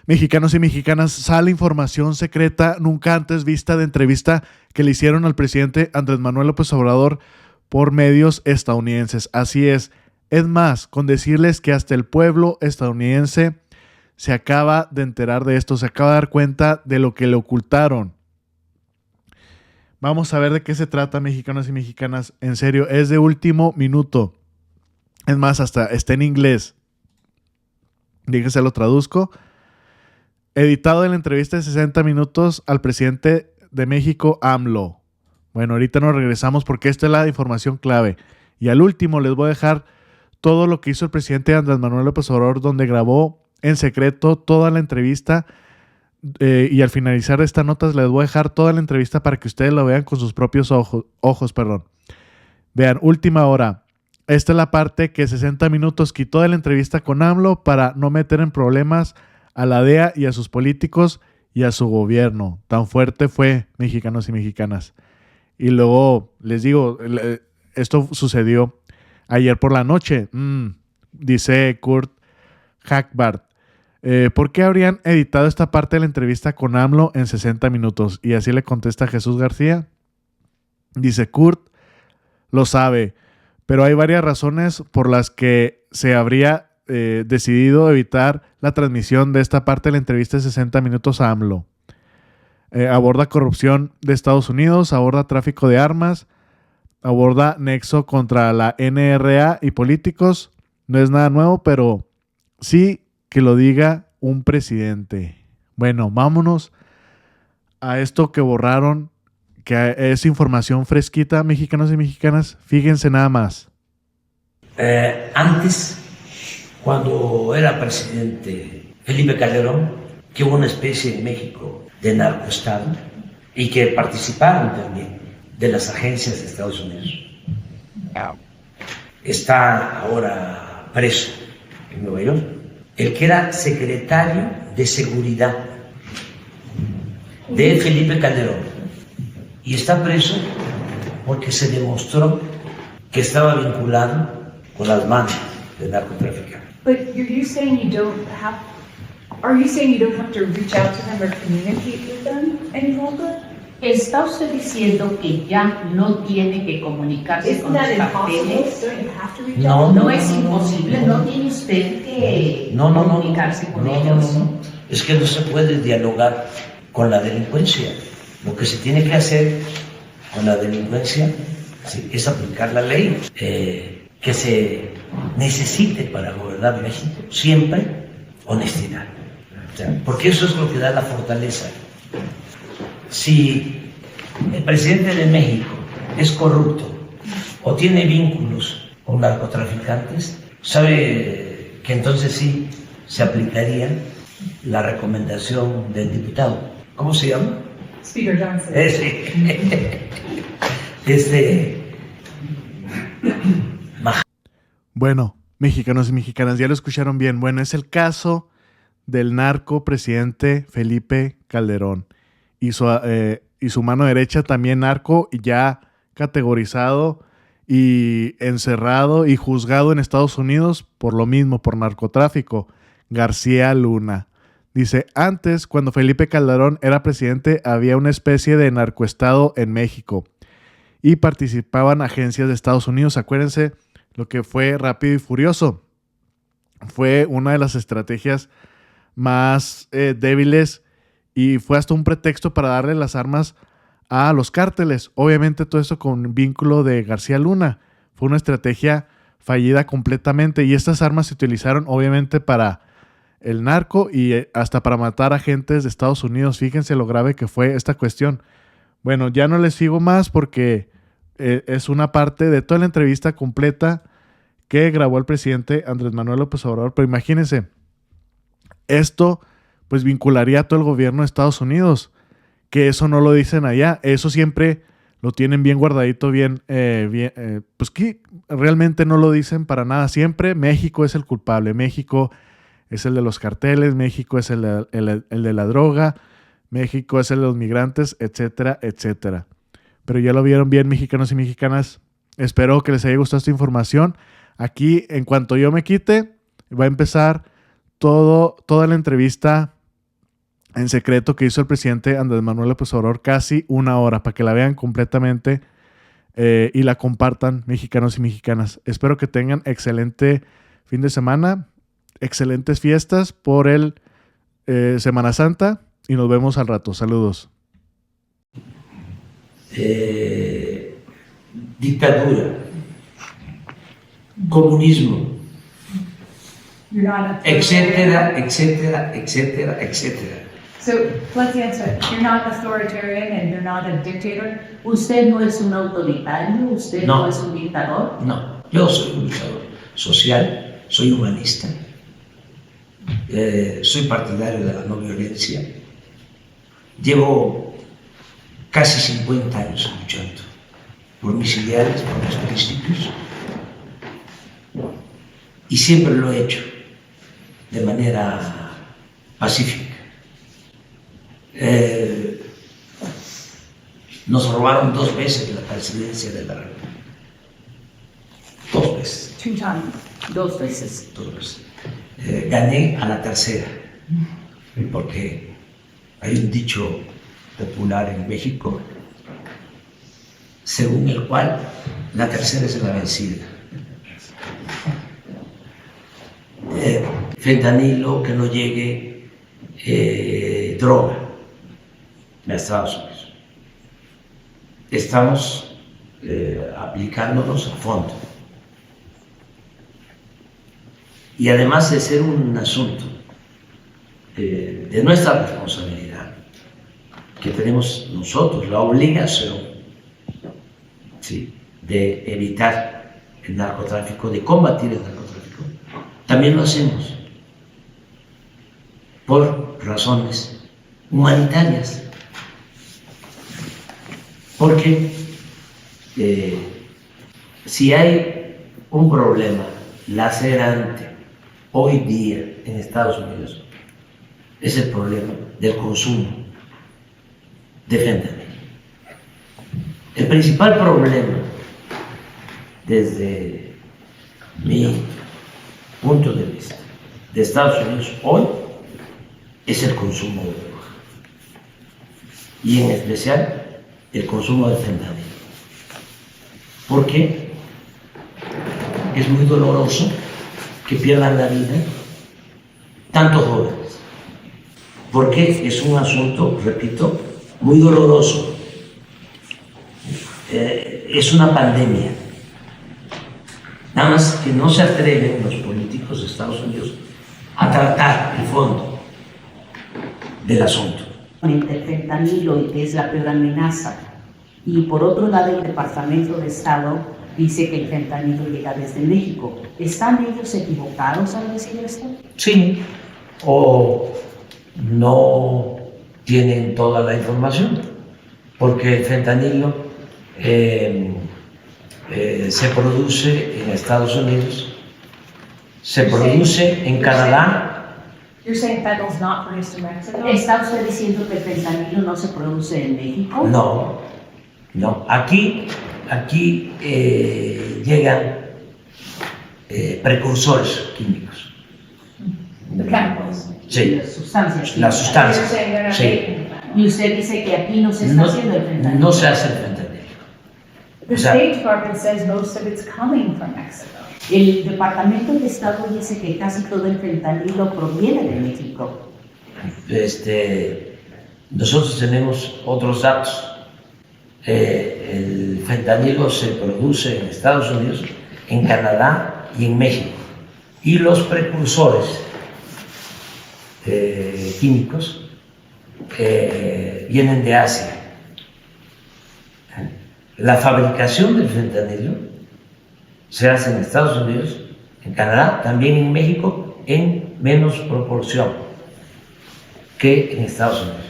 Mexicanos y mexicanas, sale información secreta nunca antes vista de entrevista que le hicieron al presidente Andrés Manuel López Obrador por medios estadounidenses. Así es más, con decirles que hasta el pueblo estadounidense se acaba de enterar de esto, se acaba de dar cuenta de lo que le ocultaron. Vamos a ver de qué se trata, mexicanos y mexicanas. En serio, es de último minuto. Es más, hasta está en inglés. Dígase, lo traduzco. Editado de la entrevista de 60 minutos al presidente de México, AMLO. Bueno, ahorita nos regresamos porque esta es la información clave. Y al último les voy a dejar todo lo que hizo el presidente Andrés Manuel López Obrador, donde grabó en secreto toda la entrevista. Y al finalizar esta nota les voy a dejar toda la entrevista para que ustedes la vean con sus propios ojos. Vean, última hora. Esta es la parte que 60 minutos quitó de la entrevista con AMLO para no meter en problemas a la DEA y a sus políticos y a su gobierno. Tan fuerte fue, mexicanos y mexicanas. Y luego, les digo, esto sucedió ayer por la noche. Dice Kurt Hackbart. ¿Por qué habrían editado esta parte de la entrevista con AMLO en 60 minutos? Y así le contesta Jesús García. Dice Kurt, lo sabe, pero hay varias razones por las que se habría decidido evitar la transmisión de esta parte de la entrevista de 60 minutos a AMLO. Aborda corrupción de Estados Unidos, aborda tráfico de armas, aborda nexo contra la NRA y políticos. No es nada nuevo, pero sí que lo diga un presidente. Bueno, vámonos a esto que borraron, que es información fresquita, mexicanos y mexicanas. Fíjense nada más. Antes, cuando era presidente Felipe Calderón, que hubo una especie en México de narcoestado y que participaron también de las agencias de Estados Unidos. Está ahora preso en Nueva York el que era secretario de Seguridad de Felipe Calderón, y está preso porque se demostró que estaba vinculado con las manos de narcotraficantes. But you're saying you don't have, are you saying you don't have to reach out to them or communicate with them any longer? ¿Está usted diciendo que ya no tiene que comunicarse Isn't con that los impossible? carteles? Don't you have to reach No, out? No es imposible, no tiene usted que comunicarse con ellos. No. Es que no se puede dialogar con la delincuencia. Lo que se tiene que hacer con la delincuencia es aplicar la ley que se necesite para gobernar México. Siempre honestidad. Porque eso es lo que da la fortaleza. Si el presidente de México es corrupto o tiene vínculos con narcotraficantes, sabe que entonces sí se aplicaría la recomendación del diputado. ¿Cómo se llama? Speaker Johnson. Bueno, mexicanos y mexicanas, ya lo escucharon bien. Bueno, es el caso del narco presidente Felipe Calderón y su mano derecha también narco, ya categorizado y encerrado y juzgado en Estados Unidos por lo mismo, por narcotráfico, García Luna. Dice, antes, cuando Felipe Calderón era presidente, había una especie de narcoestado en México y participaban agencias de Estados Unidos. Acuérdense lo que fue Rápido y Furioso. Fue una de las estrategias más débiles y fue hasta un pretexto para darle las armas a los cárteles. Obviamente todo eso con vínculo de García Luna. Fue una estrategia fallida completamente y estas armas se utilizaron obviamente para el narco y hasta para matar agentes de Estados Unidos. Fíjense lo grave que fue esta cuestión. Bueno, ya no les sigo más porque es una parte de toda la entrevista completa que grabó el presidente Andrés Manuel López Obrador. Pero imagínense, esto pues vincularía a todo el gobierno de Estados Unidos, que eso no lo dicen allá, eso siempre lo tienen bien guardadito, pues que realmente no lo dicen para nada. Siempre México es el culpable, México es el de los carteles, México es el de la droga, México es el de los migrantes, etcétera, etcétera. Pero ya lo vieron bien, mexicanos y mexicanas. Espero que les haya gustado esta información. Aquí, en cuanto yo me quite, va a empezar toda la entrevista en secreto que hizo el presidente Andrés Manuel López Obrador, casi 1 hora, para que la vean completamente y la compartan, mexicanos y mexicanas. Espero que tengan excelente fin de semana, excelentes fiestas por el Semana Santa y nos vemos al rato. Saludos. Dictadura, comunismo, etcétera, etcétera, etcétera, etcétera. So let's answer. You're not authoritarian and you're not a dictator. Usted no es un autoritario, usted no es un dictador. No, yo soy un luchador social, soy humanista, soy partidario de la no violencia. Llevo casi 50 años luchando por mis ideales, por mis principios, y siempre lo he hecho de manera pacífica. Nos robaron 2 veces la presidencia de la República. 2 veces. 2 times. 2 veces. 2 veces. Gané a la tercera, porque hay un dicho popular en México según el cual la tercera es la vencida. Fentanilo, que no llegue droga a Estados Unidos. Estamos aplicándonos a fondo. Y además de ser un asunto de nuestra responsabilidad, que tenemos nosotros la obligación, ¿sí?, de evitar el narcotráfico, de combatir el narcotráfico, también lo hacemos por razones humanitarias. Porque si hay un problema lacerante hoy día en Estados Unidos, es el problema del consumo de fentanilo. El principal problema, desde mi punto de vista, de Estados Unidos hoy, es el consumo de droga. Y en especial, el consumo de fentanilo. Porque es muy doloroso que pierdan la vida tantos jóvenes. Porque es un asunto, repito, muy doloroso. Es una pandemia. Nada más que no se atreven los políticos de Estados Unidos a tratar el fondo del asunto. Entre el fentanilo, que es la peor amenaza, y por otro lado el Departamento de Estado dice que el fentanilo llega desde México. ¿Están ellos equivocados al decir esto? Sí, o no tienen toda la información, porque el fentanilo se produce en Estados Unidos, se produce en Canadá. You're saying fentanyl's not produced in Mexico? ¿Está usted diciendo que el fentanilo no se produce en México? No, no. Aquí llegan precursores químicos. The chemicals. Sí, Las sustancias. las You're sustancias. saying they're not Sí. making that. Y usted dice que aquí no se está haciendo el fentanilo. No se hace el fentanilo. The O sea, State Department says most of it's coming from Mexico. El Departamento de Estado dice que casi todo el fentanilo proviene de México. Nosotros tenemos otros datos. El fentanilo se produce en Estados Unidos, en Canadá y en México. Y los precursores químicos vienen de Asia. La fabricación del fentanilo se hace en Estados Unidos, en Canadá, también en México, en menos proporción que en Estados Unidos.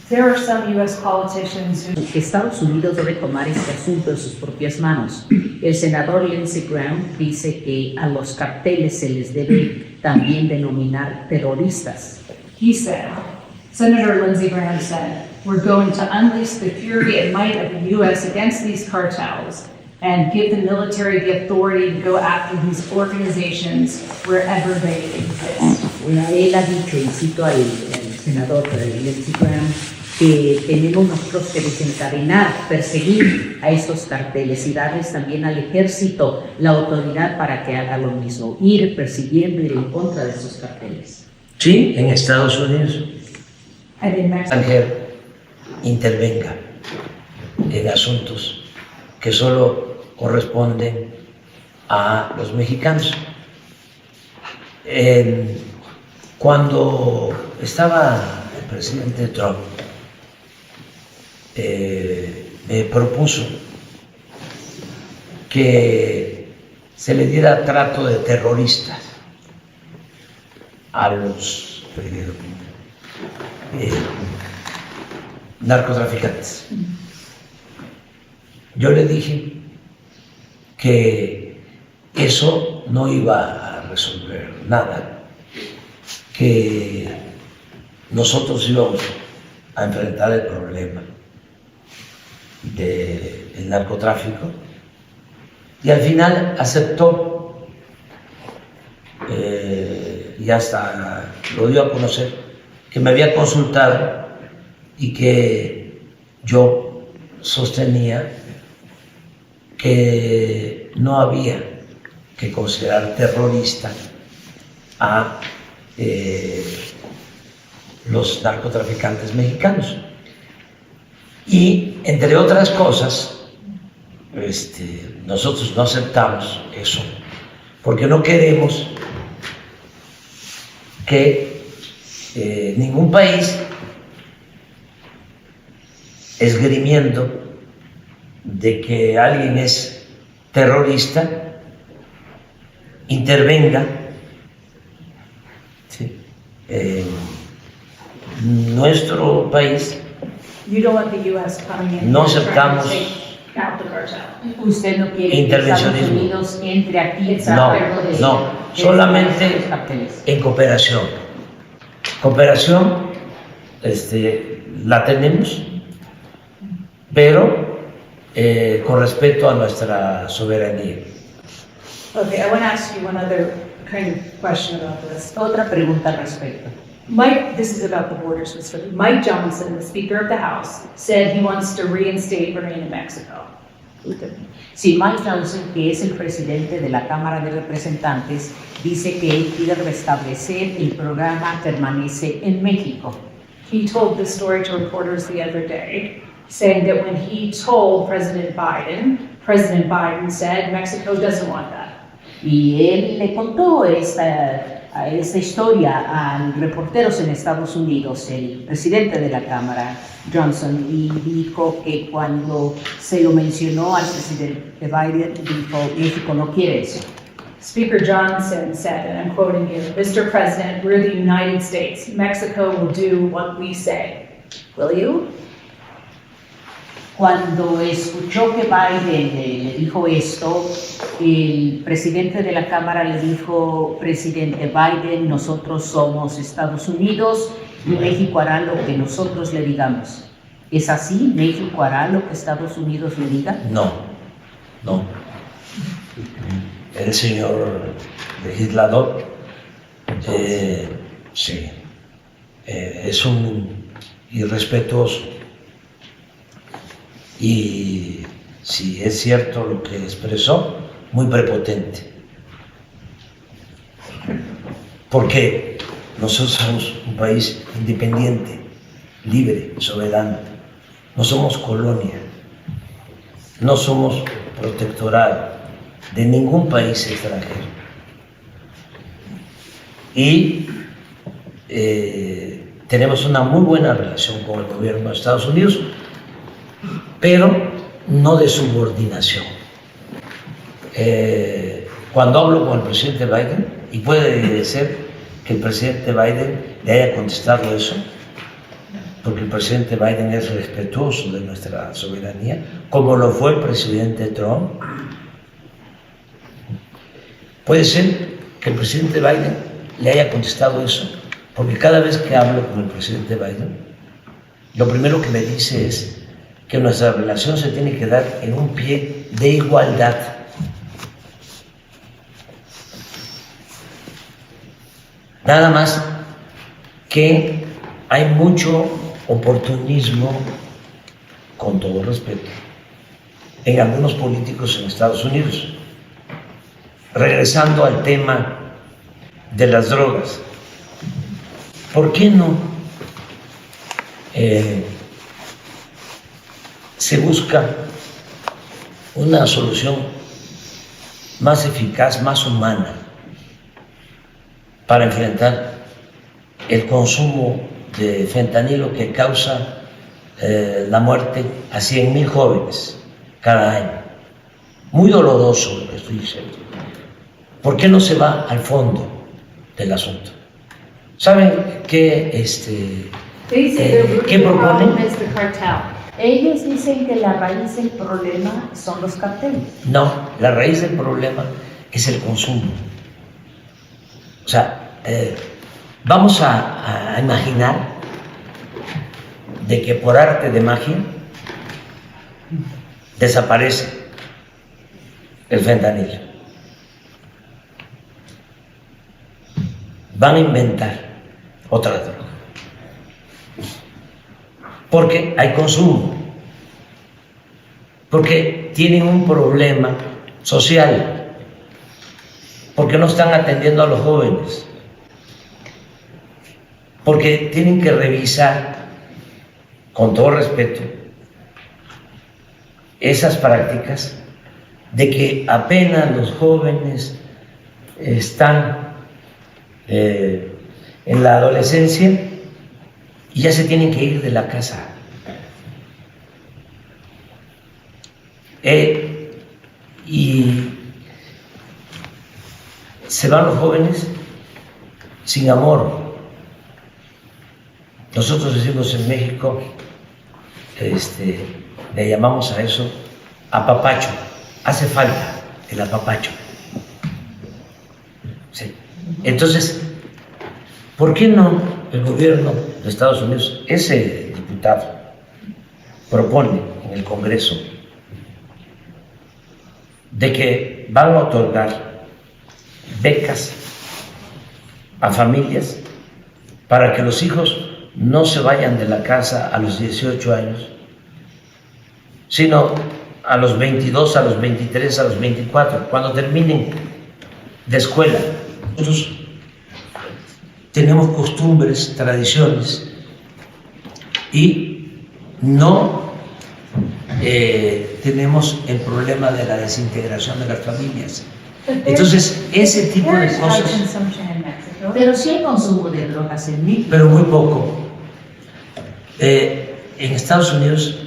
There are some U.S. politicians who Estados Unidos debe tomar este asunto en sus propias manos. El senador Lindsey Graham dice que a los carteles se les debe también denominar terroristas. he said, Senator Lindsey Graham said, we're going to unleash the fury and might of the U.S. against these cartels and give the military the authority to go after these organizations wherever they exist. Él ha dicho, y cito a él, senador Lindsey Graham, que tenemos nosotros que desencadenar, perseguir a estos carteles y darles también al ejército la autoridad para que haga lo mismo, ir persiguiendo, ir en contra de estos carteles. Sí, en Estados Unidos, And in Mexico, extranjero intervenga en asuntos que solo corresponden a los mexicanos. Cuando estaba el presidente Trump, me propuso que se le diera trato de terroristas a los narcotraficantes. Yo le dije que eso no iba a resolver nada, que nosotros íbamos a enfrentar el problema del narcotráfico, y al final aceptó y hasta lo dio a conocer que me había consultado y que yo sostenía que no había que considerar terrorista a los narcotraficantes mexicanos. Y entre otras cosas, nosotros no aceptamos eso porque no queremos que ningún país, esgrimiendo de que alguien es terrorista, intervenga, ¿sí?, en nuestro país. you don't want the U.S. coming in. No and trying to aceptamos take out the cartel. Usted no quiere que Estados intervencionismo. Unidos entre aquí No, de no, estos solamente carteles. en cooperación. Cooperación la tenemos, pero con respeto a nuestra soberanía. Okay, I want to ask you one other kind of question about this. Otra pregunta al respecto. This is about the border specifically. Mike Johnson, the Speaker of the House, said he wants to reinstate Bernie in Mexico. Sí, Mike Johnson, que es el presidente de la Cámara de Representantes, dice que él quiere restablecer el programa Permanece en México. He told this story to reporters the other day, saying that when he told President Biden said Mexico doesn't want that. Y él le contó esta historia a reporteros en Estados Unidos, el presidente de la Cámara, Johnson, y dijo que cuando se lo mencionó al presidente Biden, dijo, México no quiere eso. Speaker Johnson said, and I'm quoting you, "Mr. President, we're the United States. Mexico will do what we say. Will you?" Cuando escuchó que Biden le dijo esto, el presidente de la Cámara le dijo, presidente Biden, nosotros somos Estados Unidos y México hará lo que nosotros le digamos. ¿Es así? ¿México hará lo que Estados Unidos le diga? No, no. El señor legislador, sí, es un irrespetuoso. Y si es cierto lo que expresó, muy prepotente. Porque nosotros somos un país independiente, libre, soberano. No somos colonia, no somos protectorado de ningún país extranjero. Y tenemos una muy buena relación con el gobierno de Estados Unidos, pero no de subordinación. Cuando hablo con el presidente Biden, y puede ser que el presidente Biden le haya contestado eso, porque el presidente Biden es respetuoso de nuestra soberanía, como lo fue el presidente Trump. Puede ser que el presidente Biden le haya contestado eso, porque cada vez que hablo con el presidente Biden, lo primero que me dice es que nuestra relación se tiene que dar en un pie de igualdad. Nada más que hay mucho oportunismo, con todo respeto, en algunos políticos en Estados Unidos. Regresando al tema de las drogas, ¿por qué no se busca una solución más eficaz, más humana para enfrentar el consumo de fentanilo que causa la muerte a 100,000 jóvenes cada año? Muy doloroso lo que estoy diciendo. ¿Por qué no se va al fondo del asunto? ¿Saben qué, qué proponen? Ellos dicen que la raíz del problema son los carteles. No, la raíz del problema es el consumo. O sea, vamos a imaginar de que por arte de magia desaparece el fentanilo. Van a inventar otra droga. Porque hay consumo. Porque tienen un problema social. Porque no están atendiendo a los jóvenes. Porque tienen que revisar, con todo respeto, esas prácticas de que apenas los jóvenes están en la adolescencia y ya se tienen que ir de la casa. Y se van los jóvenes sin amor. Nosotros decimos en México, le llamamos a eso apapacho. Hace falta el apapacho. Sí. Entonces, ¿por qué no el gobierno de Estados Unidos, ese diputado, propone en el Congreso de que van a otorgar becas a familias para que los hijos no se vayan de la casa a los 18 años, sino a los 22, a los 23, a los 24, cuando terminen de escuela? Nosotros tenemos costumbres, tradiciones y no tenemos el problema de la desintegración de las familias. Entonces, ese tipo de cosas, Pero sí hay consumo de drogas en México. pero muy poco. En Estados Unidos,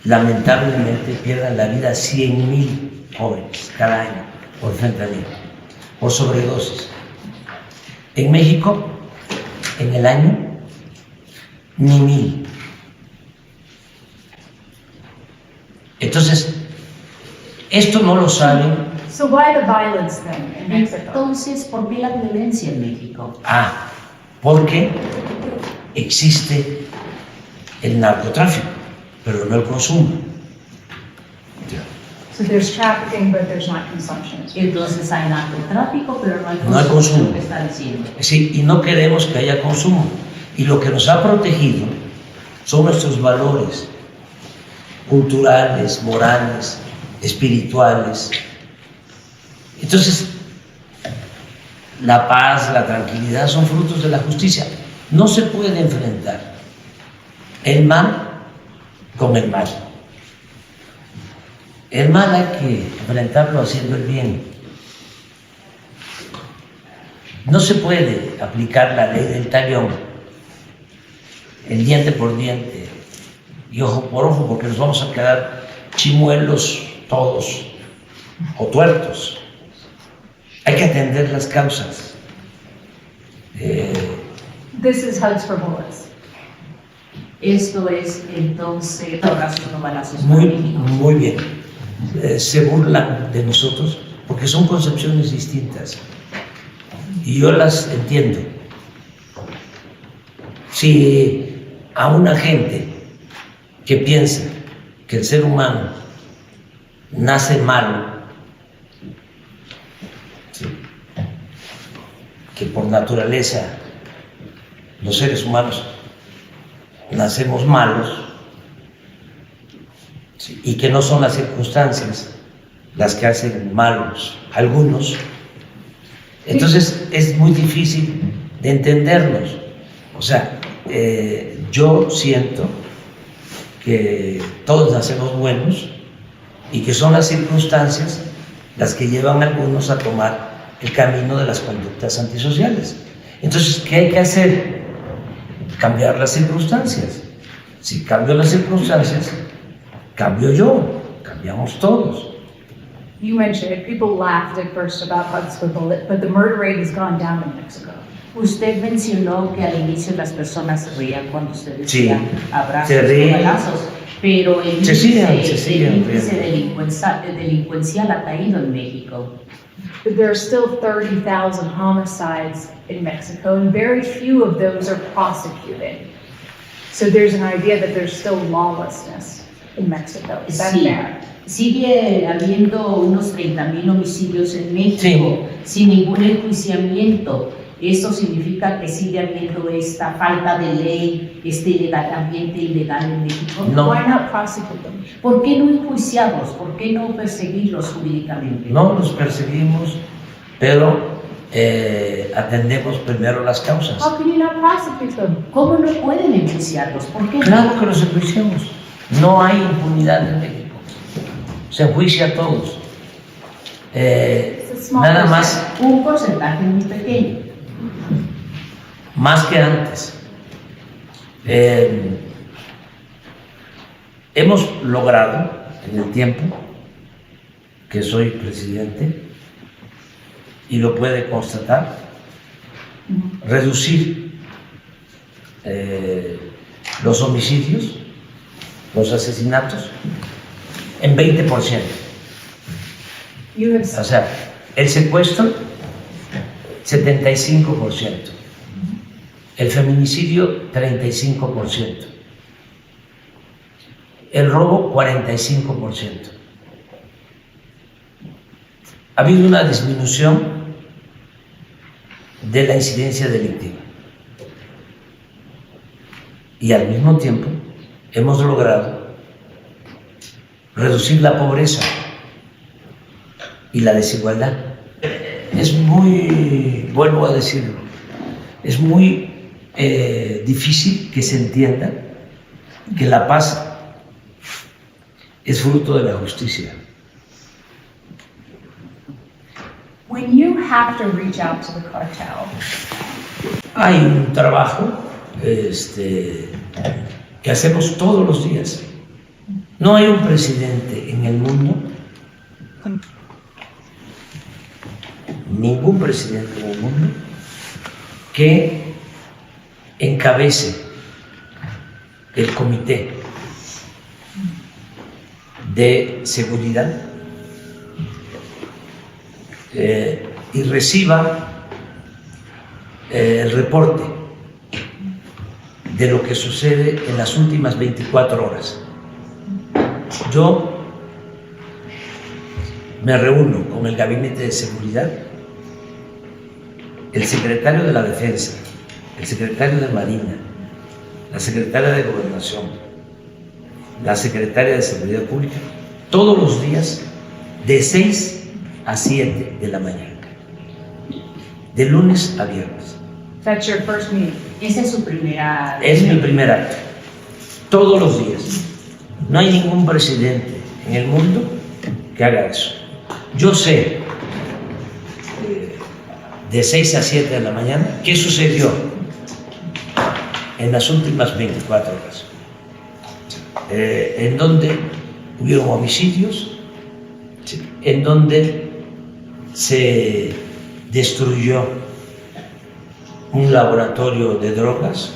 lamentablemente, pierden la vida 100,000 jóvenes cada año por fentanilo, por sobredosis. En México, en el año, ni 1,000. Entonces, esto no lo saben. So why the violence then in Mexico? Entonces, ¿por qué la violencia en México? Porque existe el narcotráfico, pero no el consumo. So there's trafficking, but there's not consumption. Entonces hay narcotráfico, pero no hay No hay consumo. lo que está diciendo. Sí, y no queremos que haya consumo. Y lo que nos ha protegido son nuestros valores culturales, morales, espirituales. Entonces, la paz, la tranquilidad son frutos de la justicia. No se puede enfrentar el mal con el mal. El mal hay que enfrentarlo haciendo el bien. No se puede aplicar la ley del talión, el diente por diente y ojo por ojo, porque nos vamos a quedar chimuelos todos o tuertos. Hay que atender las causas. This is Hugs for Bullets. Esto es entonces abrazos no balazos. Muy bien. Se burlan de nosotros porque son concepciones distintas y yo las entiendo. Si a una gente que piensa que el ser humano nace malo, ¿sí?, que por naturaleza los seres humanos nacemos malos, ¿sí? Y que no son las circunstancias las que hacen malos algunos. Entonces es muy difícil de entendernos. O sea, yo siento que todos nacemos buenos y que son las circunstancias las que llevan a algunos a tomar el camino de las conductas antisociales. Entonces, ¿qué hay que hacer? Cambiar las circunstancias. Si cambio las circunstancias, cambio yo, cambiamos todos. You mentioned it, people laughed at first about hugs with bullet, but the murder rate has gone down in Mexico. Usted mencionó que al inicio las personas se reían cuando usted Sí, decía abrazos se o ríen. balazos, pero el Se siguen índice riendo. delincuencial ha caído en México. But there are still 30,000 homicides in Mexico, and very few of those are prosecuted. So there's an idea that there's still lawlessness in Mexico. Is that Sí, fair? sigue habiendo unos 30,000 homicidios en México sin ningún enjuiciamiento. Esto significa que sigue habiendo esta falta de ley, este ambiente ilegal en México. No. Why not prosecute them? ¿Por qué no enjuiciarlos? ¿Por qué no perseguirlos jurídicamente? No los perseguimos, pero atendemos primero las causas. How can you not prosecute them? ¿Cómo no pueden enjuiciarlos? ¿Por qué? Claro que los enjuiciamos. No hay impunidad en México. Se enjuicia a todos. It's a small Nada más, Un porcentaje muy pequeño. más que antes. Hemos logrado en el tiempo que soy presidente, y lo puede constatar, reducir los homicidios, los asesinatos, en 20%. You have O sea, el secuestro, 75%. El feminicidio, 35%. El robo, 45%. Ha habido una disminución de la incidencia delictiva. Y al mismo tiempo hemos logrado reducir la pobreza y la desigualdad. Es muy, vuelvo a decirlo, es muy difícil que se entienda que la paz es fruto de la justicia. When you have to reach out to the cartel, Hay un trabajo que hacemos todos los días. No hay un presidente en el mundo, ningún presidente en el mundo, que encabece el comité de seguridad y reciba el reporte de lo que sucede en las últimas 24 horas. Yo me reúno con el Gabinete de Seguridad, el secretario de la Defensa, el secretario de Marina, la secretaria de Gobernación, la secretaria de Seguridad Pública, todos los días de 6 a 7 de la mañana, de lunes a viernes. that's your first meeting. Esa es su primera... Es mi primer acto, todos los días. No hay ningún presidente en el mundo que haga eso. Yo sé de 6 a 7 de la mañana qué sucedió en las últimas 24 horas, en donde hubieron homicidios, en donde se destruyó un laboratorio de drogas,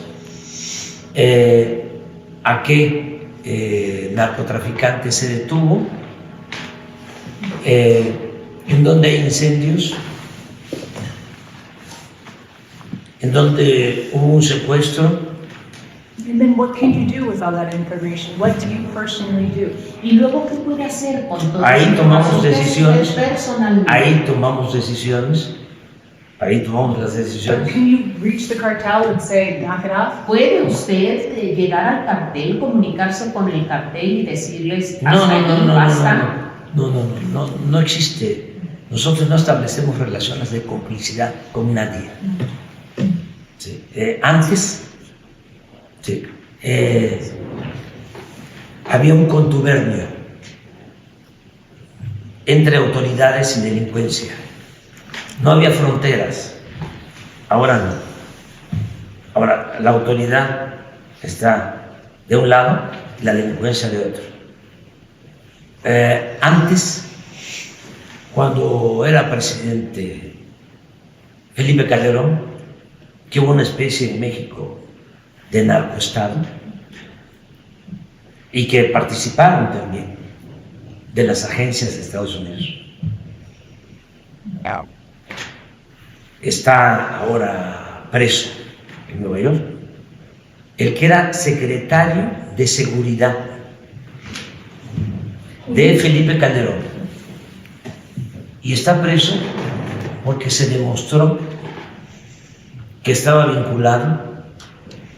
a qué narcotraficante se detuvo, en donde hay incendios, en donde hubo un secuestro. And then what can you do with all that information? What do you personally do? ¿Y luego qué puede hacer con todo Ahí eso? tomamos Usted decisiones. personalmente. Ahí tomamos decisiones ahí tomamos las decisiones. Can you reach the cartel and say, knock it off? ¿Puede usted llegar al cartel, comunicarse con el cartel y decirles hasta aquí basta? No existe. Nosotros no establecemos relaciones de complicidad con nadie. Sí. Antes, sí, había un contubernio entre autoridades y delincuencia. No había fronteras. Ahora no. Ahora la autoridad está de un lado y la delincuencia de otro. Antes, cuando era presidente Felipe Calderón, que hubo una especie en México de narcoestado y que participaron también de las agencias de Estados Unidos. Está ahora preso en Nueva York el que era secretario de Seguridad de Felipe Calderón, y está preso porque se demostró que estaba vinculado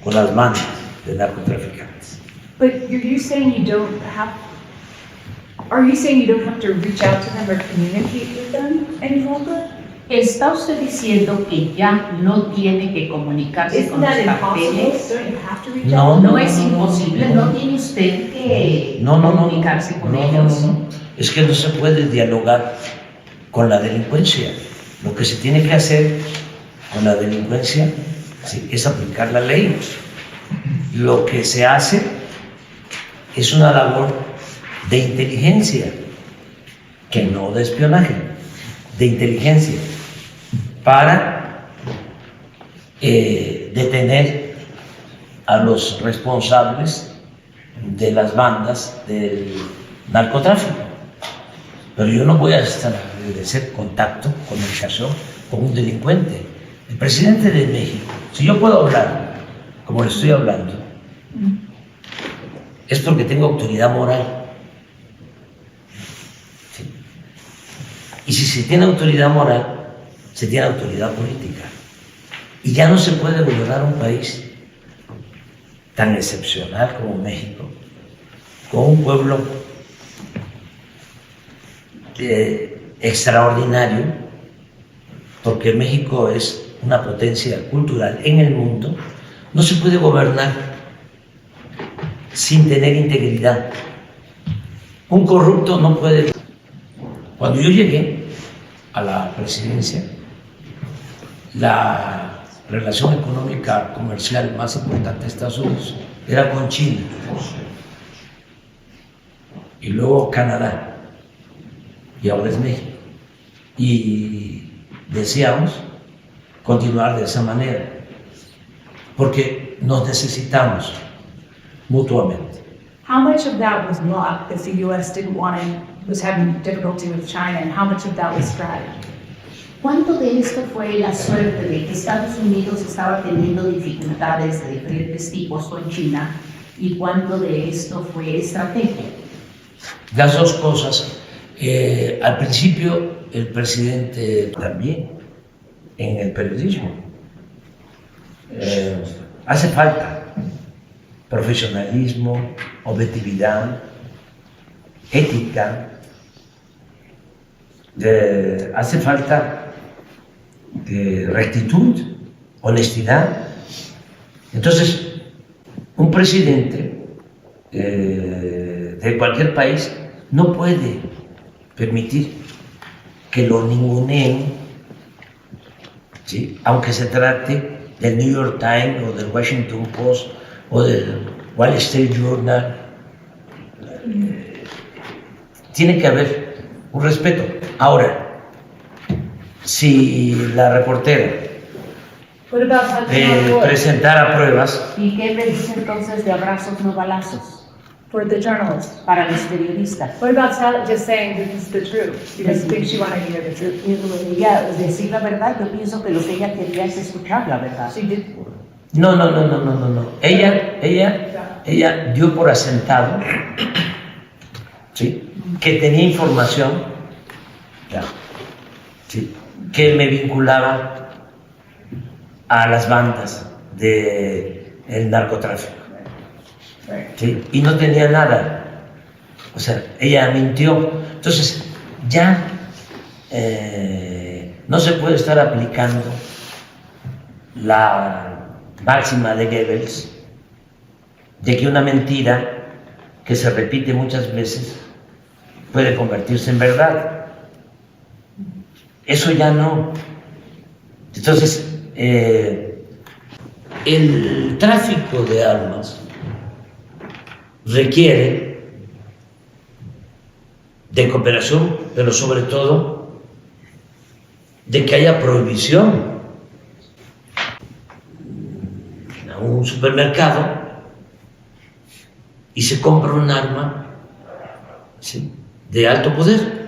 con las bandas de narcotraficantes. But you're saying you don't have, are you saying you don't have to reach out to them or communicate with them any longer? ¿Está usted diciendo que ya no tiene que comunicarse Isn't con los that impossible? carteles? Don't you have to reach No, out? No es imposible, no tiene usted que comunicarse con ellos. Es que no se puede dialogar con la delincuencia. Lo que se tiene que hacer con la delincuencia, sí, es aplicar la ley. Lo que se hace es una labor de inteligencia, que no de espionaje, de inteligencia, para detener a los responsables de las bandas del narcotráfico. Pero yo no voy a establecer contacto, comunicación con un delincuente. El presidente de México, si yo puedo hablar como le estoy hablando, es porque tengo autoridad moral. ¿Sí? Y si se tiene autoridad moral, se tiene autoridad política. Y ya no se puede gobernar un país tan excepcional como México, con un pueblo extraordinario, porque México es una potencia cultural en el mundo. No se puede gobernar sin tener integridad. Un corrupto no puede. Cuando yo llegué a la presidencia, la relación económica comercial más importante de Estados Unidos era con China, y luego Canadá, y ahora es México. Y deseamos continuar de esa manera, porque nos necesitamos mutuamente. How much of that was luck because the U.S. was having difficulty with China, and how much of that was strategy? ¿Cuánto de esto fue la suerte de que Estados Unidos estaba teniendo dificultades de diferentes tipos con China y cuánto de esto fue estrategia? Las dos cosas. Al principio el presidente también en el periodismo hace falta profesionalismo, objetividad, ética, hace falta rectitud, honestidad. Entonces, un presidente de cualquier país no puede permitir que lo ninguneen, ¿sí? Aunque se trate del New York Times o del Washington Post o del Wall Street Journal. Tiene que haber un respeto. Ahora, si la reportera What about touching on presentara pruebas, ¿Y qué me dice entonces de abrazos no balazos for the journalist? para los periodistas? What about just saying this is the truth? You just think she wanted to hear the truth. Ella decir la verdad, yo pienso que lo que ella quería es escuchar la verdad. She did. no. Ella dio por asentado, ¿sí?, que tenía información, ya, ¿sí?, que me vinculaba a las bandas del narcotráfico. Right. ¿Sí? Y no tenía nada. O sea, ella mintió. Entonces, ya no se puede estar aplicando la máxima de Goebbels de que una mentira que se repite muchas veces puede convertirse en verdad. Eso ya no. Entonces, el tráfico de armas requiere de cooperación, pero sobre todo de que haya prohibición. A un supermercado y se compra un arma, ¿sí?, de alto poder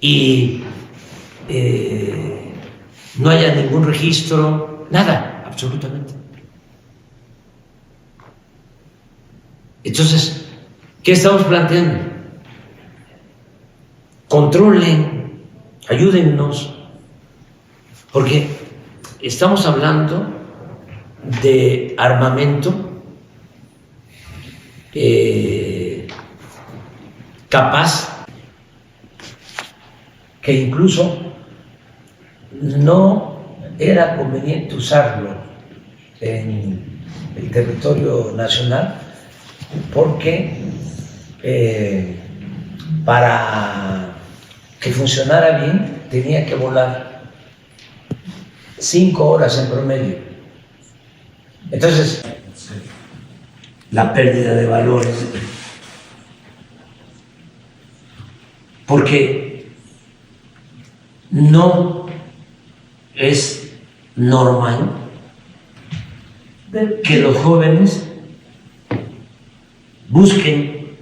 y no haya ningún registro, nada, absolutamente. Entonces, ¿qué estamos planteando? Controlen, ayúdennos, porque estamos hablando de armamento capaz que incluso no era conveniente usarlo en el territorio nacional porque para que funcionara bien tenía que volar 5 horas en promedio. Entonces, la pérdida de valores, porque no es normal que los jóvenes busquen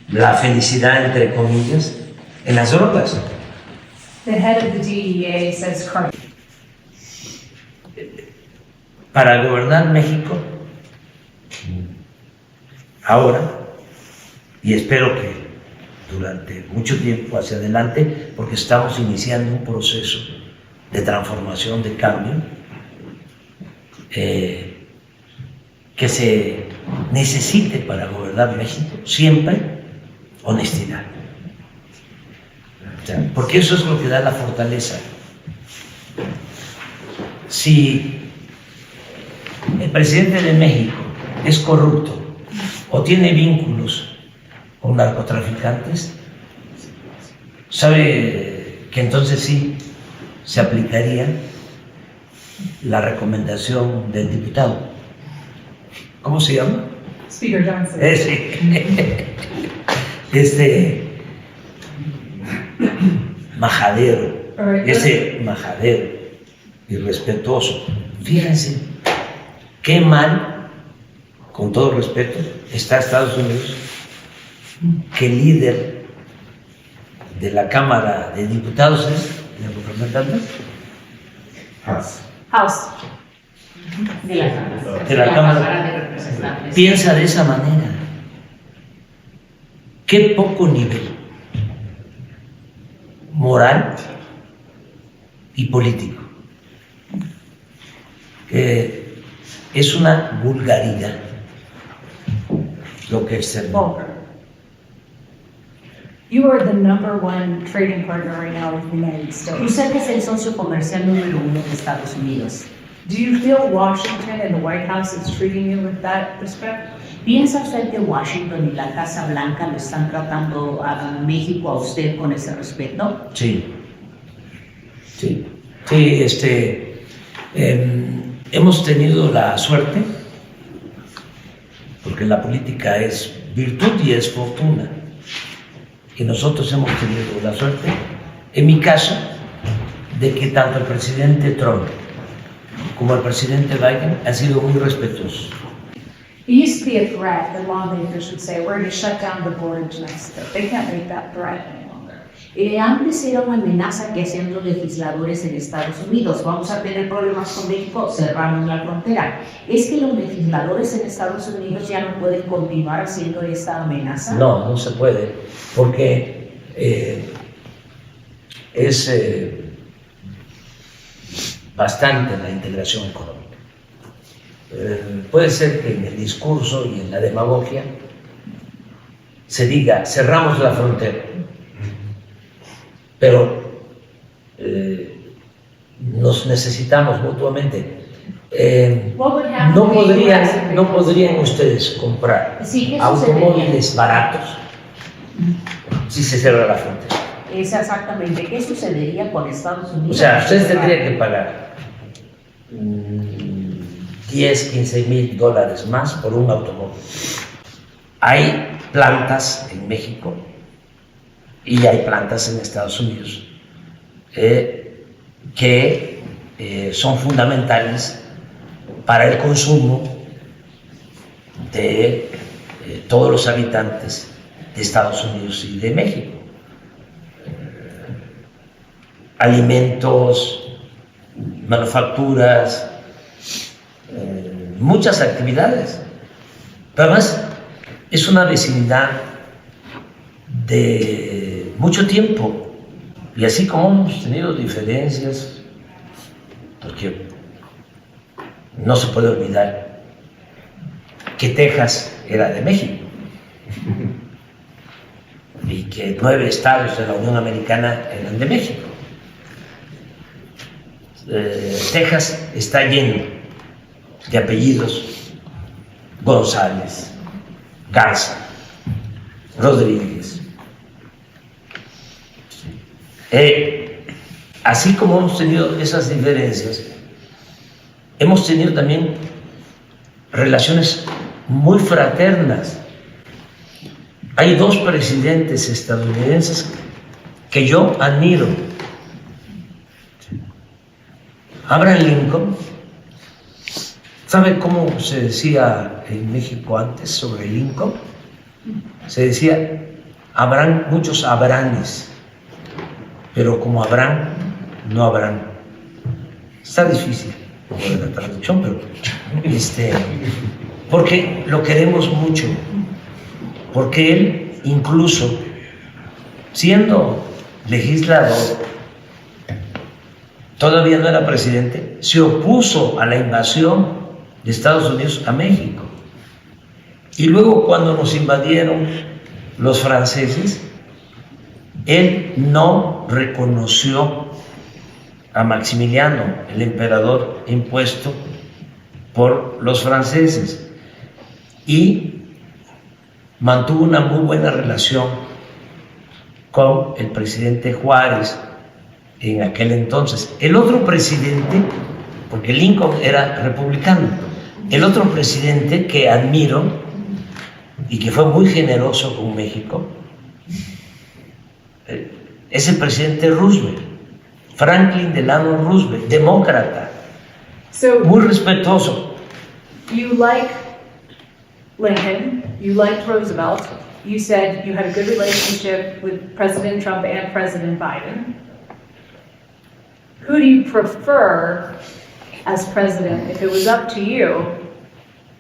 la felicidad, entre comillas, en las drogas. The head of the DEA says Para gobernar México, ahora, y espero que durante mucho tiempo hacia adelante, porque estamos iniciando un proceso de transformación, de cambio, que se necesite para gobernar México siempre honestidad. O sea, porque eso es lo que da la fortaleza. Si el presidente de México es corrupto o tiene vínculos con narcotraficantes, sabe que entonces sí se aplicaría la recomendación del diputado. ¿Cómo se llama? Speaker Johnson. Majadero, ese majadero irrespetuoso. Fíjense qué mal, con todo respeto, está Estados Unidos, que el líder de la Cámara de Diputados es de representantes House. de la Cámara de Representantes. piensa de esa manera. Qué poco nivel moral y político. Es una vulgaridad lo que externó. Volker. You are the #1 trading partner right now with the United States. Usted es el socio comercial número 1 de Estados Unidos. Do you feel Washington and the White House is treating you with that respect? ¿Piensa usted que Washington y la Casa Blanca lo están tratando a México, a usted, con ese respeto? Sí, hemos tenido la suerte, porque la política es virtud y es fortuna, y nosotros hemos tenido la suerte, en mi caso, de que tanto el presidente Trump como el presidente Biden han sido muy respetuosos. It used to be a threat that lawmakers would say, we're going to shut down the border to Mexico. They can't make that threat any longer. Antes era una amenaza que hacían los legisladores en Estados Unidos. Vamos a tener problemas con México, cerramos la frontera. ¿Es que los legisladores en Estados Unidos ya no pueden continuar haciendo esta amenaza? No, no se puede, porque es bastante la integración económica. Puede ser que en el discurso y en la demagogia se diga cerramos la frontera, pero nos necesitamos mutuamente. No podrían ustedes comprar Sí, ¿qué automóviles sucedería? baratos si se cierra la frontera. Es exactamente qué sucedería con Estados Unidos. O sea, ustedes tendrían que pagar 10, 15 mil dólares más por un automóvil. Hay plantas en México y hay plantas en Estados Unidos que son fundamentales para el consumo de todos los habitantes de Estados Unidos y de México. Alimentos, manufacturas, muchas actividades. Pero además es una vecindad de mucho tiempo. Y así como hemos tenido diferencias, porque no se puede olvidar que Texas era de México y que 9 estados de la Unión Americana eran de México. Texas está lleno de apellidos González, Garza, Rodríguez. Así como hemos tenido esas diferencias, hemos tenido también relaciones muy fraternas. Hay 2 presidentes estadounidenses que yo admiro. Abraham Lincoln. ¿Sabe cómo se decía en México antes sobre Lincoln? Se decía, habrán muchos Abrahames, pero como Abraham, no habrán. Está difícil la traducción, pero porque lo queremos mucho, porque él, incluso siendo legislador, todavía no era presidente, se opuso a la invasión de Estados Unidos a México. Y luego cuando nos invadieron los franceses, él no reconoció a Maximiliano, el emperador impuesto por los franceses, y mantuvo una muy buena relación con el presidente Juárez en aquel entonces. El otro presidente, porque Lincoln era republicano, el otro presidente que admiro y que fue muy generoso con México es el presidente Roosevelt, Franklin Delano Roosevelt, demócrata, So muy respetuoso. you like Lincoln, you liked Roosevelt, you said you had a good relationship with President Trump and President Biden. Who do you prefer as president if it was up to you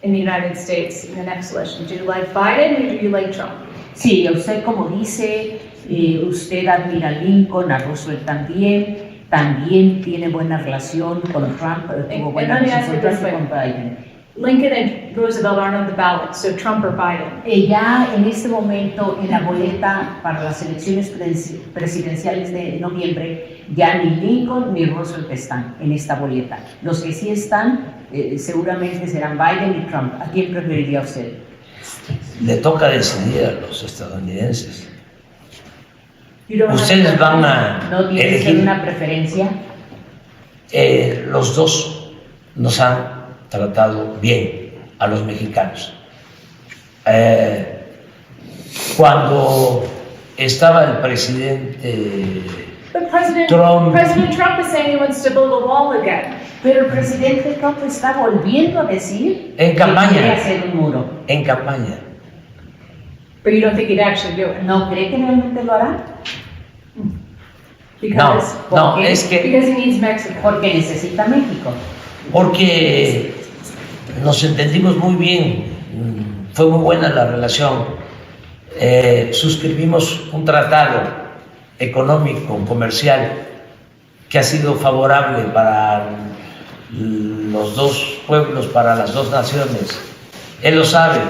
in the United States in the next election? Do you like Biden or do you like Trump? Sí, usted como dice, usted admira a Lincoln, a Roosevelt también tiene buena relación con Trump, tuvo buena let me ask you this relación way. con Biden. Lincoln and Roosevelt aren't on the ballot, so Trump or Biden? Ya en este momento, en la boleta para las elecciones presidenciales de noviembre, ya ni Lincoln ni Roosevelt están en esta boleta. Los que sí están seguramente serán Biden y Trump. ¿A quién preferiría usted? Le toca decidir a los estadounidenses. You don't have Ustedes to- van a ¿No tiene que ser elegir. una preferencia? Los dos nos han tratado bien a los mexicanos. Cuando estaba el presidente But President Trump. Trump is saying he wants to build a wall again. Pero el presidente Trump está volviendo a decir En que campaña. quiere hacer un muro. en campaña, But you don't think he'd actually do it? ¿No cree que realmente lo hará? Because, no, qué? es que because he needs Mexico. Porque necesita México. porque nos entendimos muy bien, fue muy buena la relación. Suscribimos un tratado económico, comercial, que ha sido favorable para los dos pueblos, para las dos naciones. Él lo sabe.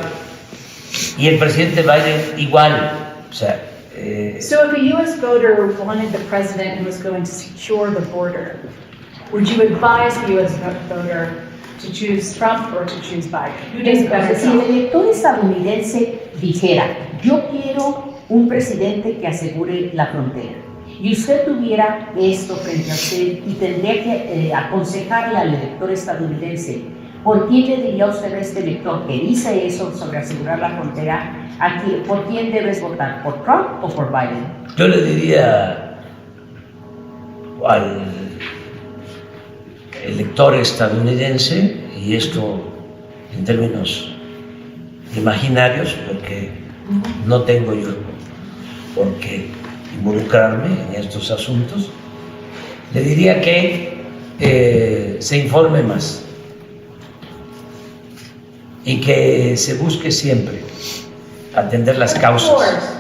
Y el presidente Biden igual. O sea, So if a U.S. voter wanted the president who was going to secure the border, would you advise the U.S. voter to choose Trump or to choose Biden? Who does a better Entonces, si el job? elector estadounidense dijera, yo quiero un presidente que asegure la frontera, y usted tuviera esto frente a usted y tendría que aconsejarle al elector estadounidense, ¿por quién le diría usted a este elector que dice eso sobre asegurar la frontera? Aquí, ¿por quién debes votar? ¿Por Trump o por Biden? yo le diría al elector estadounidense, y esto en términos imaginarios, porque no tengo yo por qué involucrarme en estos asuntos, le diría que se informe más y que se busque siempre atender las causas,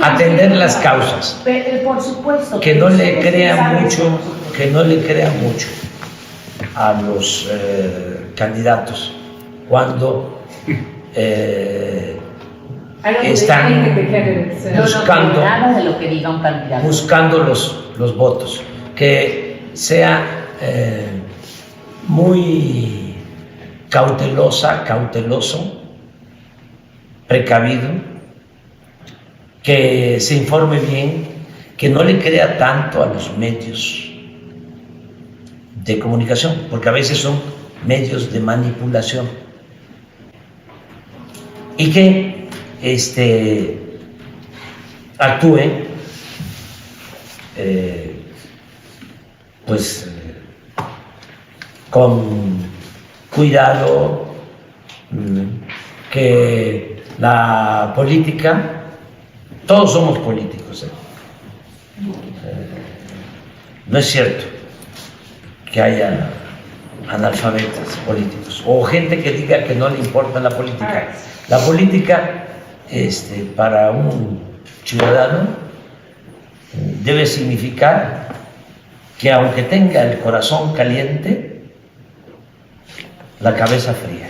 atender las causas, Por supuesto. que no le ustedes crea saben mucho, por supuesto. que no le crea mucho a los candidatos cuando están buscando, Nada de lo que diga un candidato. buscando los votos, que sea muy cauteloso, precavido, que se informe bien, que no le crea tanto a los medios de comunicación, porque a veces son medios de manipulación, y que actúe con cuidado, que la política, todos somos políticos, no es cierto que haya analfabetas políticos o gente que diga que no le importa la política. La política, para un ciudadano, debe significar que aunque tenga el corazón caliente, la cabeza fría.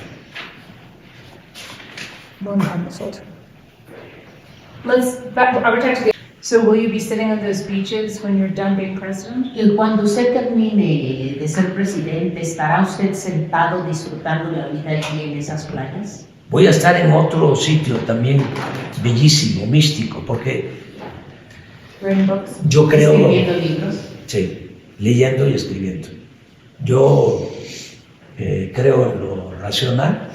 So will you be sitting on those beaches when you're done being president? Y cuando usted termine de ser presidente, ¿estará usted sentado disfrutando de la vida allí en esas playas? Voy a estar en otro sitio también bellísimo, místico, porque Writing books? yo creo, Escribiendo libros. sí, leyendo y escribiendo. Yo creo en lo racional,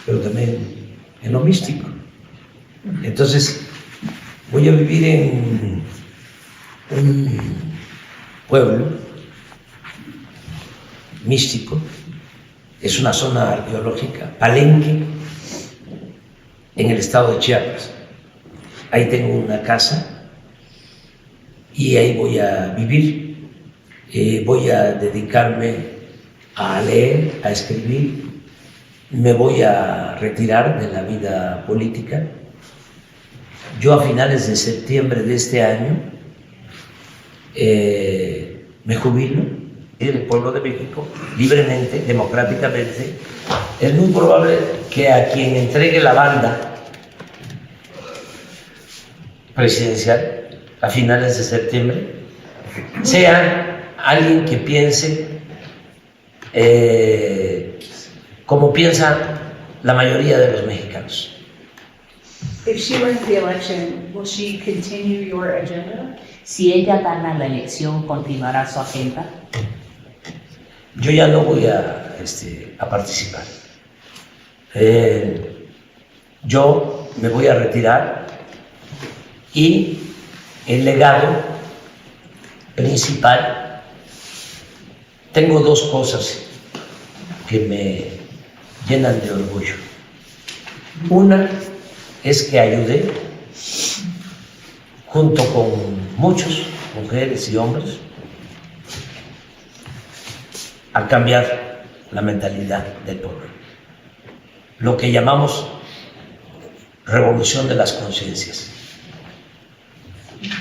pero también en lo místico. Entonces, voy a vivir en un pueblo místico, es una zona arqueológica, Palenque, en el estado de Chiapas. Ahí tengo una casa y ahí voy a vivir. Voy a dedicarme a leer, a escribir. Me voy a retirar de la vida política. Yo a finales de septiembre de este año me jubilo del pueblo de México, libremente, democráticamente. Es muy probable que a quien entregue la banda presidencial a finales de septiembre sea alguien que piense como piensa la mayoría de los mexicanos. If she wins the election, will she continue your agenda? Si ella gana la elección, ¿continuará su agenda? Yo ya no voy a participar. Yo me voy a retirar y el legado principal, tengo dos cosas que me llenan de orgullo. Una es que ayudé, junto con muchos, mujeres y hombres, a cambiar la mentalidad del pueblo. Lo que llamamos revolución de las conciencias.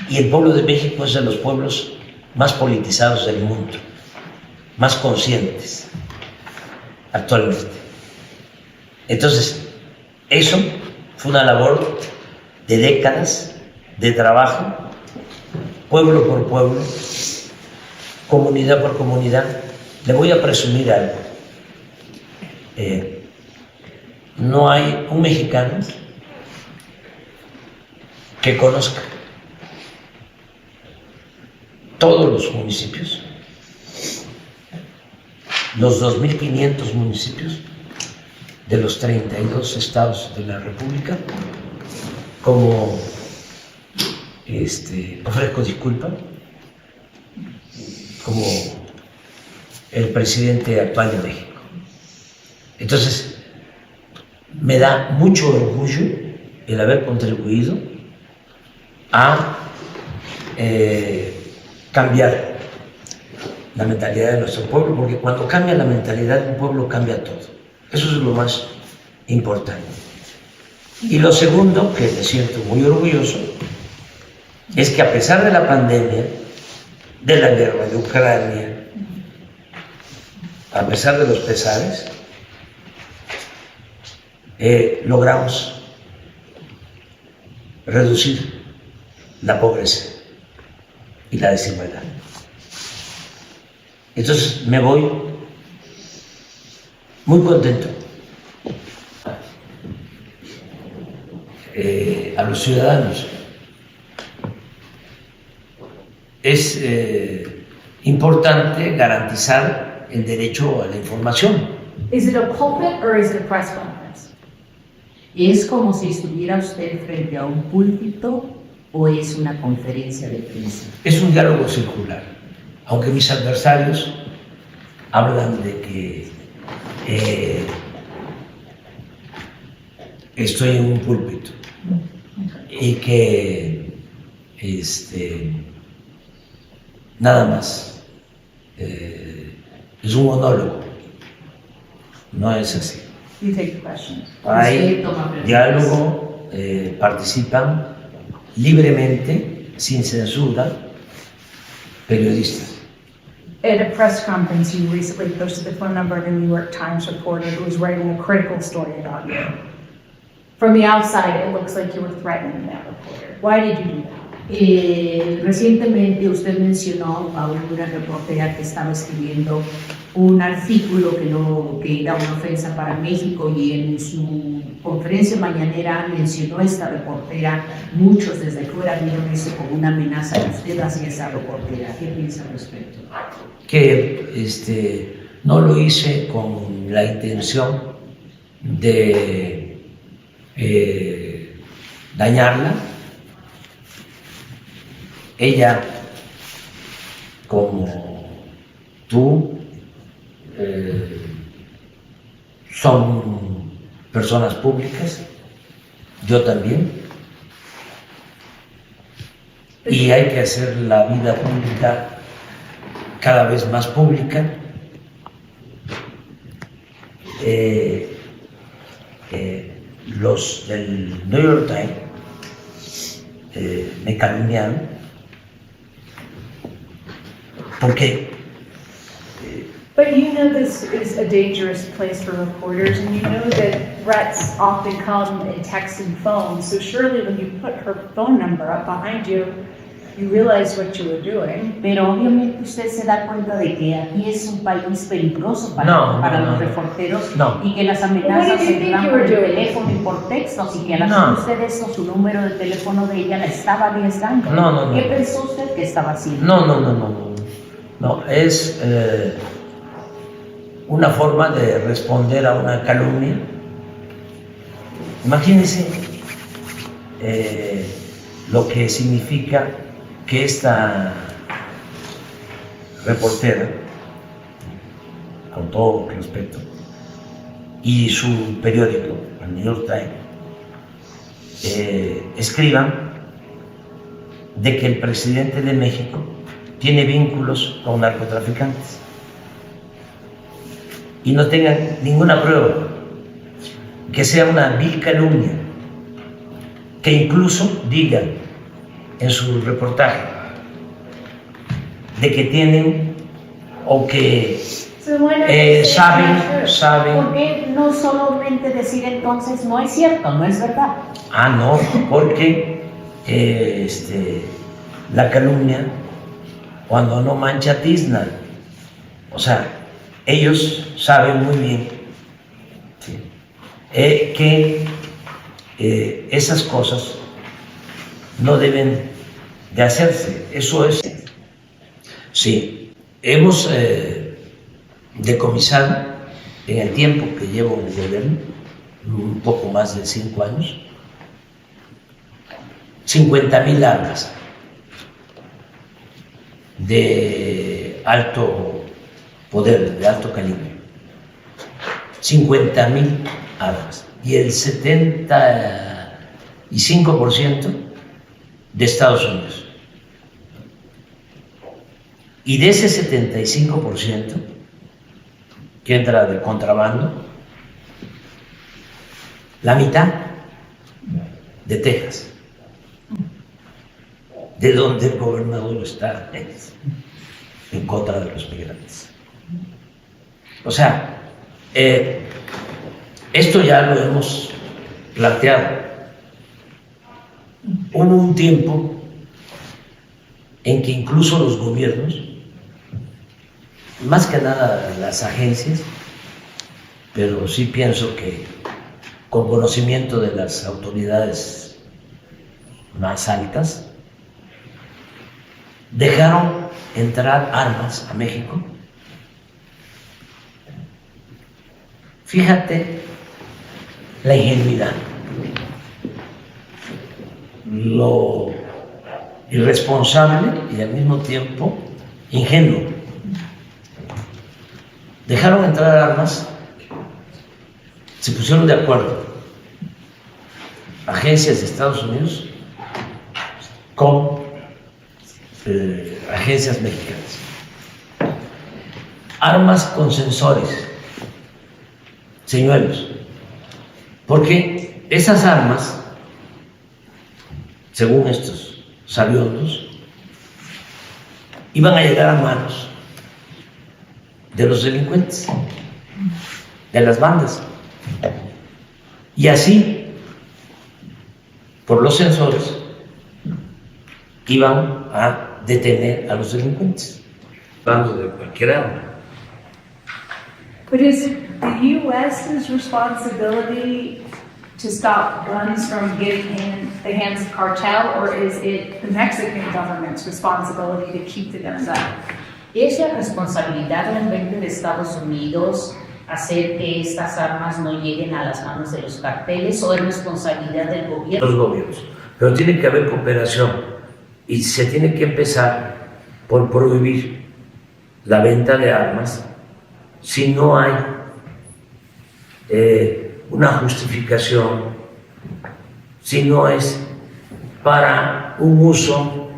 Y el pueblo de México es de los pueblos más politizados del mundo, más conscientes actualmente. Entonces, eso fue una labor de décadas de trabajo, pueblo por pueblo, comunidad por comunidad. Le voy a presumir algo. No hay un mexicano que conozca todos los municipios, los 2.500 municipios de los 32 estados de la República, como ofrezco disculpa, como el presidente actual de México. Entonces, me da mucho orgullo el haber contribuido a cambiar la mentalidad de nuestro pueblo, porque cuando cambia la mentalidad de un pueblo, cambia todo. Eso es lo más importante. Y lo segundo, que me siento muy orgulloso, es que a pesar de la pandemia, de la guerra de Ucrania, a pesar de los pesares, logramos reducir la pobreza y la desigualdad. Entonces me voy muy contento a los ciudadanos. Es importante garantizar el derecho a la información. Is it a pulpit or is it a press conference? ¿Es como si estuviera usted frente a un púlpito o es una conferencia de prensa? Es un diálogo circular, aunque mis adversarios hablan de que estoy en un púlpito y que nada más es un monólogo. No es así. You take the question. Hay diálogo, participan libremente, sin censura, periodistas. At a press conference, you recently posted the phone number of a New York Times reporter who was writing a critical story about you. From the outside, it looks like you were threatening that reporter. Why did you do that? Recientemente usted mencionó a una reportera que estaba escribiendo un artículo que era una ofensa para México, y en su conferencia mañanera mencionó a esta reportera. Muchos desde fuera vieron eso como una amenaza que usted hacía a esa reportera. ¿Qué piensa al respecto? Que no lo hice con la intención de dañarla. Ella, como tú, son personas públicas, yo también, y hay que hacer la vida pública cada vez más pública. Los del New York Times me calumniaron porque But you know this is a dangerous place for reporters, and you know that threats often come in text and phone. So surely when you put her phone number up behind you, you realize what you were doing. Pero obviamente usted se da cuenta de que aquí es un país peligroso para los reporteros, y que las amenazas se dan por el teléfono y por textos, y que al hacer usted esto, su número de teléfono de ella la estaba arriesgando. ¿Qué pensó usted que estaba haciendo? No, es una forma de responder a una calumnia. Imagínense lo que significa que esta reportera, con todo respeto, y su periódico, el New York Times, escriban de que el presidente de México tiene vínculos con narcotraficantes y no tengan ninguna prueba, que sea una vil calumnia, que incluso digan en su reportaje de que tienen o que So when saben. ¿Por qué no solamente decir entonces no es cierto, no es verdad? Ah, no, porque la calumnia, cuando no mancha, tizna. O sea, ellos saben muy bien, ¿sí?, que esas cosas no deben de hacerse. Eso es. Sí, hemos decomisado en el tiempo que llevo en el gobierno, un poco más de 5 años, 50,000 armas de alto poder, de alto calibre. 50,000 armas. Y el 75% de Estados Unidos. Y de ese 75% que entra de contrabando, la mitad de Texas, de donde el gobernador está en contra de los migrantes. O sea, esto ya lo hemos planteado. Hubo un tiempo en que incluso los gobiernos, más que nada las agencias, pero sí pienso que con conocimiento de las autoridades más altas, dejaron entrar armas a México. Fíjate la ingenuidad, lo irresponsable y al mismo tiempo ingenuo. Dejaron entrar armas, se pusieron de acuerdo agencias de Estados Unidos con agencias mexicanas. Armas con sensores, señuelos, porque esas armas, según estos sabiondos, iban a llegar a manos de los delincuentes, de las bandas, y así, por los sensores, iban a detener a los delincuentes, hablando de cualquier arma. But is it the U.S.'s responsibility to stop guns from getting in the hands of cartel, or is it the Mexican government's responsibility to keep the guns out? ¿Es la responsabilidad realmente de Estados Unidos hacer que estas armas no lleguen a las manos de los carteles o es responsabilidad del gobierno? Los gobiernos. Pero tiene que haber cooperación y se tiene que empezar por prohibir la venta de armas si no hay una justificación, si no es para un uso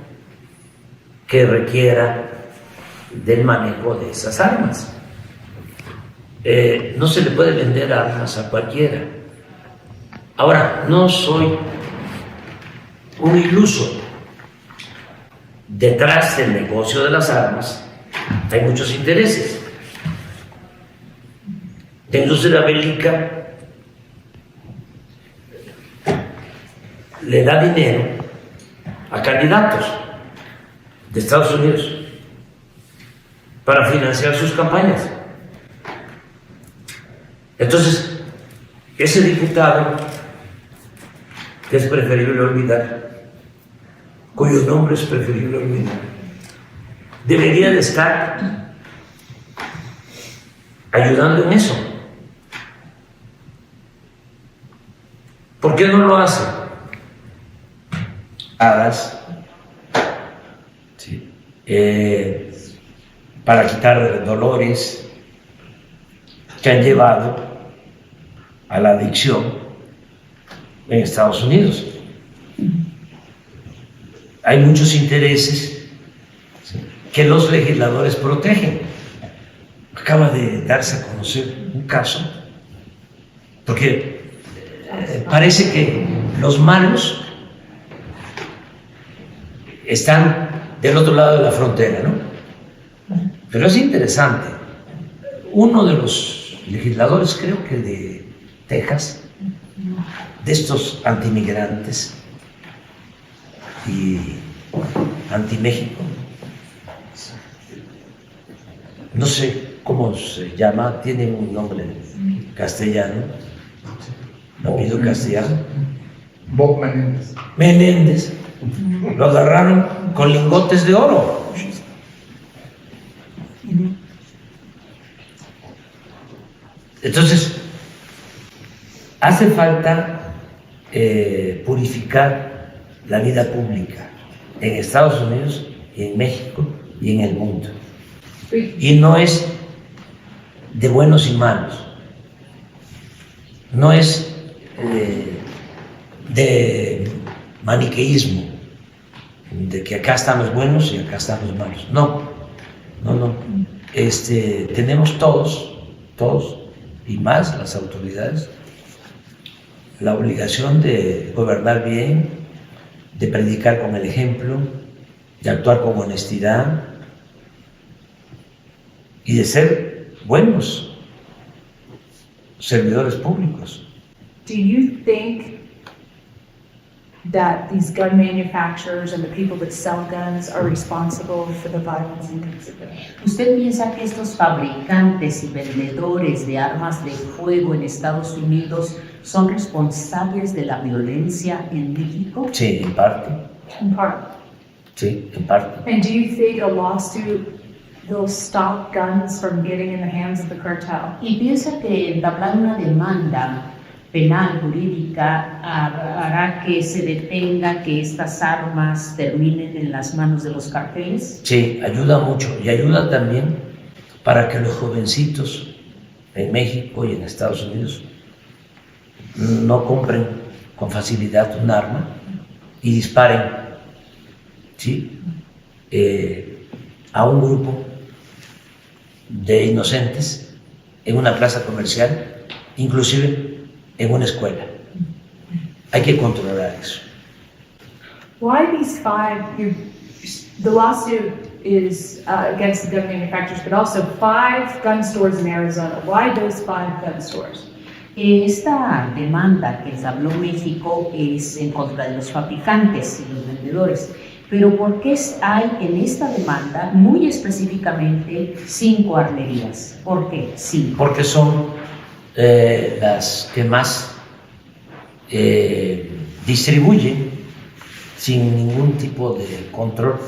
que requiera del manejo de esas armas. No se le puede vender armas a cualquiera. Ahora, no soy un iluso. Detrás del negocio de las armas hay muchos intereses. La industria bélica le da dinero a candidatos de Estados Unidos para financiar sus campañas. Entonces, ese diputado, que es preferible olvidar, cuyo nombre es preferible olvidar, debería de estar ayudando en eso. ¿Por qué no lo hace? Hadas, sí, para quitar dolores que han llevado a la adicción en Estados Unidos. Hay muchos intereses que los legisladores protegen. Acaba de darse a conocer un caso, porque parece que los malos están del otro lado de la frontera, ¿no? Pero es interesante. Uno de los legisladores, creo que de Texas, de estos antimigrantes y anti-México, no sé cómo se llama, tiene un nombre castellano, apellido castellano. Bob Menéndez. Menéndez, lo agarraron con lingotes de oro. Entonces, hace falta purificar la vida pública en Estados Unidos, y en México y en el mundo. Y no es de buenos y malos, no es de maniqueísmo, de que acá están los buenos y acá están los malos. No. Tenemos todos, y más las autoridades, la obligación de gobernar bien, de predicar con el ejemplo, de actuar con honestidad y de ser buenos servidores públicos. Do you think that these gun manufacturers and the people that sell guns are responsible for the violence in Mexico? ¿Usted piensa que estos fabricantes y vendedores de armas de fuego en Estados Unidos son responsables de la violencia en México? Sí, en parte. In part. Sí, en parte. And do you think a lawsuit will stop guns from getting in the hands of the cartel? ¿Y piensa que entablar una demanda penal jurídica hará que se detenga que estas armas terminen en las manos de los carteles? Sí, ayuda mucho y ayuda también para que los jovencitos en México y en Estados Unidos no compren con facilidad un arma y disparen, ¿sí? A un grupo de inocentes en una plaza comercial, inclusive en una escuela. Hay que controlar eso. Why these the lawsuit is against the gun manufacturers, but also 5 gun stores in Arizona. Why those 5 gun stores? Esta demanda que habló México es en contra de los fabricantes y los vendedores. Pero ¿por qué hay en esta demanda muy específicamente 5 armerías? ¿Por qué? Sí. Porque son las que más distribuyen sin ningún tipo de control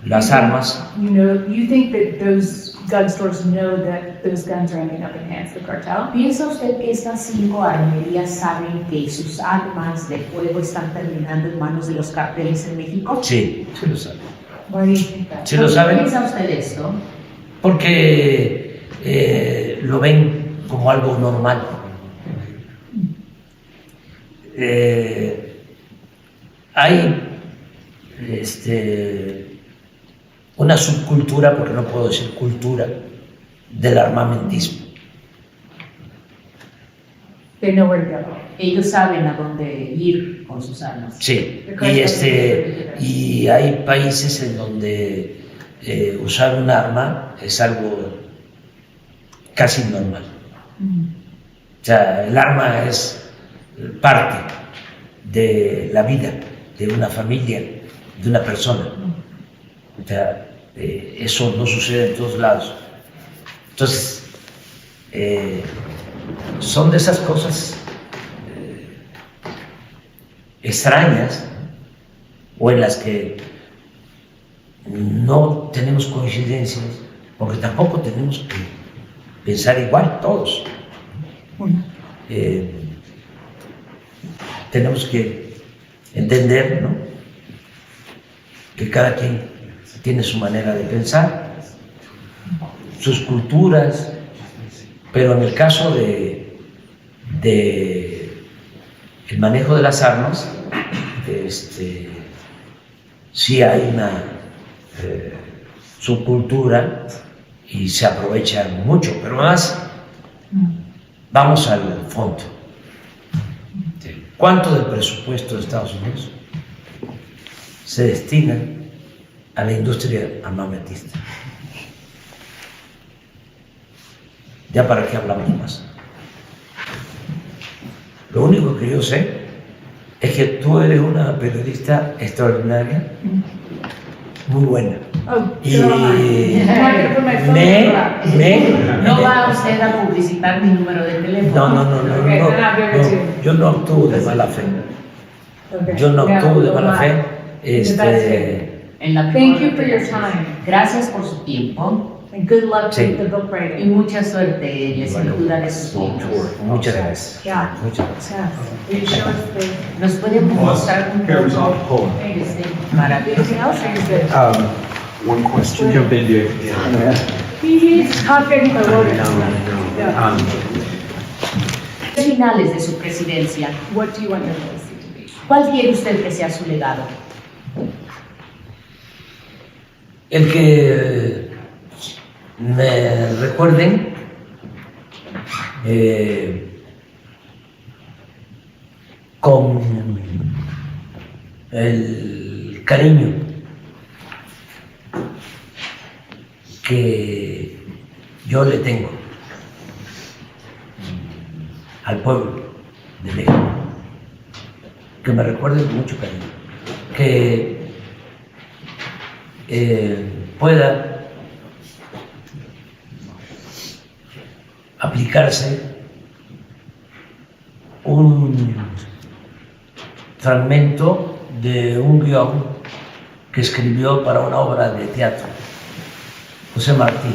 las armas. You think that those gun stores know that those guns are ending up in hands of the cartel? ¿Piensa usted que estas 5 armerías saben que sus armas de fuego están terminando en manos de los carteles en México? Sí, sí lo saben. Why do you think that? Sí lo saben. ¿Piensa usted esto? Porque lo ven como algo normal. Hay una subcultura, porque no puedo decir cultura, del armamentismo. They know where to go. Ellos saben a dónde ir con sus armas. Sí, y hay países en donde usar un arma es algo casi normal. O sea, el arma es parte de la vida de una familia, de una persona. O sea, eso no sucede en todos lados. Entonces, son de esas cosas extrañas o en las que no tenemos coincidencias, porque tampoco tenemos que pensar igual todos. Tenemos que entender, ¿no?, que cada quien tiene su manera de pensar, sus culturas, pero en el caso de el manejo de las armas, sí hay una subcultura y se aprovecha mucho, pero más vamos al fondo. ¿Cuánto del presupuesto de Estados Unidos se destina a la industria armamentista? Ya para qué hablamos más. Lo único que yo sé es que tú eres una periodista extraordinaria, muy buena. Oh, Y I'm not gonna put my phone No va usted a publicitar mi número de teléfono. no, Okay, then I'll give it to you. yo no actúo de mala fe. Okay. Yo no actúo de mala fe. En la Thank you for your time, Gracias por su tiempo and good luck Sí. with the book y writing. mucha suerte en la escritura de sus libros. Muchas gracias. Yeah. Muchas gracias. Yeah. Are you sure it's the, ¿Nos puede mostrar un poco para anything else, or is it? One question. Jump into it. He's talking the voters. Yeah. finales de su presidencia? What do you want your legacy to be? ¿Cuál quiere usted que sea su legado? El que me recuerden con el cariño que yo le tengo al pueblo de México, que me recuerden con mucho cariño, que pueda aplicarse un fragmento de un guión que escribió para una obra de teatro, José Martí,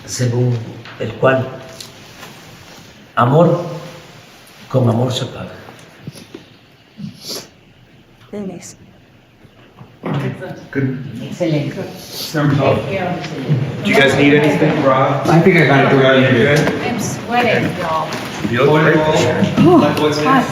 según el cual amor con amor se paga. Excelente. Do you guys need anything, Rob? I think I got it. Are you good? I'm sweating, y'all. You look great. Oh, hot.